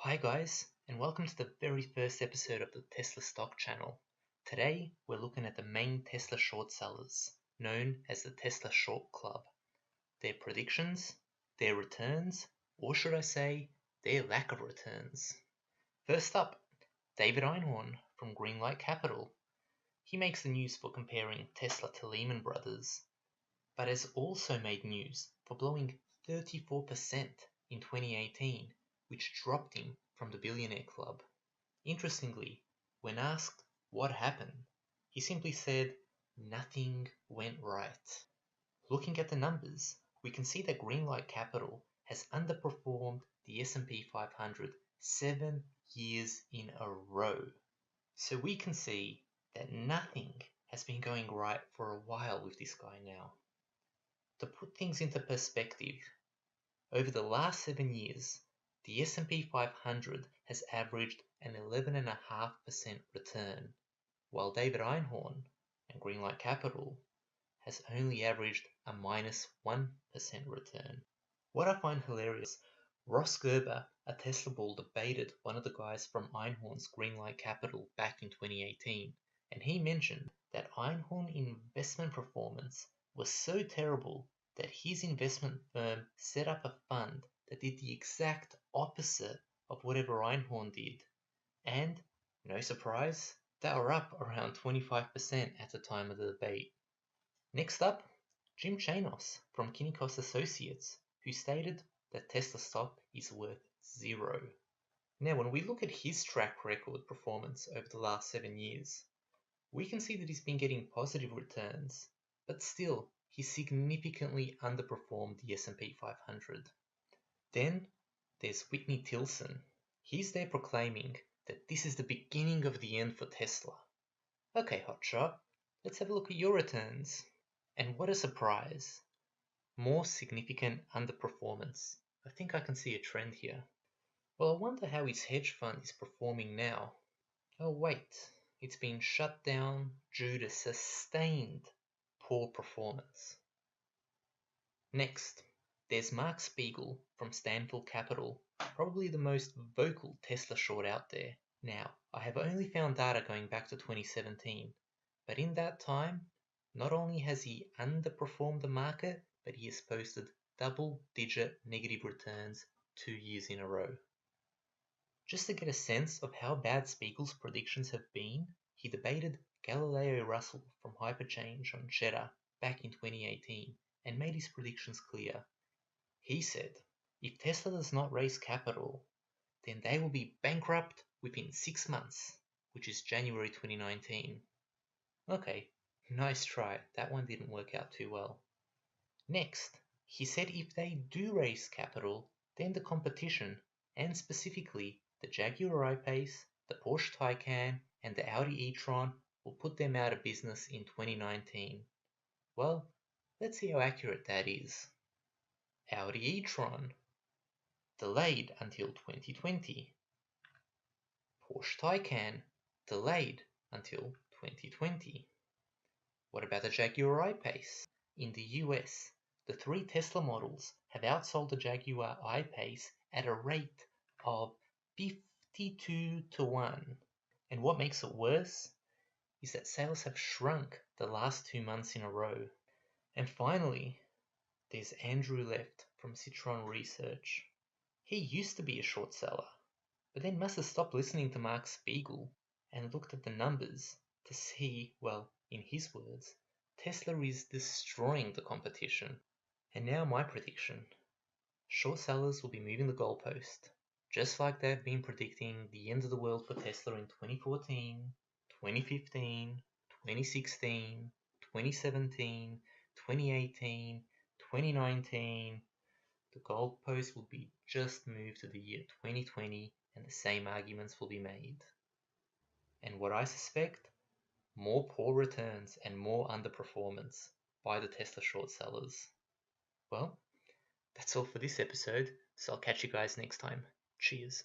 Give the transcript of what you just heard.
Hi guys, and welcome to the very first episode of the Tesla Stock channel. Today, we're looking at the main Tesla short sellers, known as the Tesla Short Club. Their predictions, their returns, or should I say, their lack of returns. First up, David Einhorn from Greenlight Capital. He makes the news for comparing Tesla to Lehman Brothers, but has also made news for blowing 34% in 2018, which dropped him from the billionaire club. Interestingly, when asked what happened, he simply said, "Nothing went right." Looking at the numbers, we can see that Greenlight Capital has underperformed the S&P 500 7 years in a row. So we can see that nothing has been going right for a while with this guy now. To put things into perspective, over the last 7 years, the S&P 500 has averaged an 11.5% return, while David Einhorn and Greenlight Capital has only averaged a -1% return. What I find hilarious, Ross Gerber, a Tesla bull, debated one of the guys from Einhorn's Greenlight Capital back in 2018, and he mentioned that Einhorn investment performance was so terrible that his investment firm set up a fund that did the exact opposite of whatever Einhorn did. And, no surprise, they were up around 25% at the time of the debate. Next up, Jim Chanos from Kinnikos Associates, who stated that Tesla stock is worth zero. Now, when we look at his track record performance over the last 7 years, we can see that he's been getting positive returns, but still, he significantly underperformed the S&P 500. Then, there's Whitney Tilson. He's there proclaiming that this is the beginning of the end for Tesla. Okay, hotshot, let's have a look at your returns. And what a surprise! More significant underperformance. I think I can see a trend here. Well, I wonder how his hedge fund is performing now. Oh wait, it's been shut down due to sustained poor performance. Next, there's Mark Spiegel from Untitled Capital, probably the most vocal Tesla short out there. Now, I have only found data going back to 2017, but in that time, not only has he underperformed the market, but he has posted double-digit negative returns 2 years in a row. Just to get a sense of how bad Spiegel's predictions have been, he debated Galileo Russell from Hyperchange on Cheddar back in 2018 and made his predictions clear. He said, if Tesla does not raise capital, then they will be bankrupt within 6 months, which is January 2019. Okay, nice try, that one didn't work out too well. Next, he said if they do raise capital, then the competition, and specifically the Jaguar I-Pace, the Porsche Taycan, and the Audi e-tron will put them out of business in 2019. Well, let's see how accurate that is. Audi e-tron, delayed until 2020. Porsche Taycan, delayed until 2020. What about the Jaguar I-Pace? In the US, the 3 Tesla models have outsold the Jaguar I-Pace at a rate of 52 to 1. And what makes it worse is that sales have shrunk the last 2 months in a row. And finally, there's Andrew Left from Citron Research. He used to be a short seller, but then must have stopped listening to Mark Spiegel and looked at the numbers to see, well, in his words, Tesla is destroying the competition. And now my prediction. Short sellers will be moving the goalpost, just like they've been predicting the end of the world for Tesla in 2014, 2015, 2016, 2017, 2018, 2019. The goalpost will be just moved to the year 2020 and the same arguments will be made. And what I suspect, more poor returns and more underperformance by the Tesla short sellers. Well, that's all for this episode, so I'll catch you guys next time. Cheers.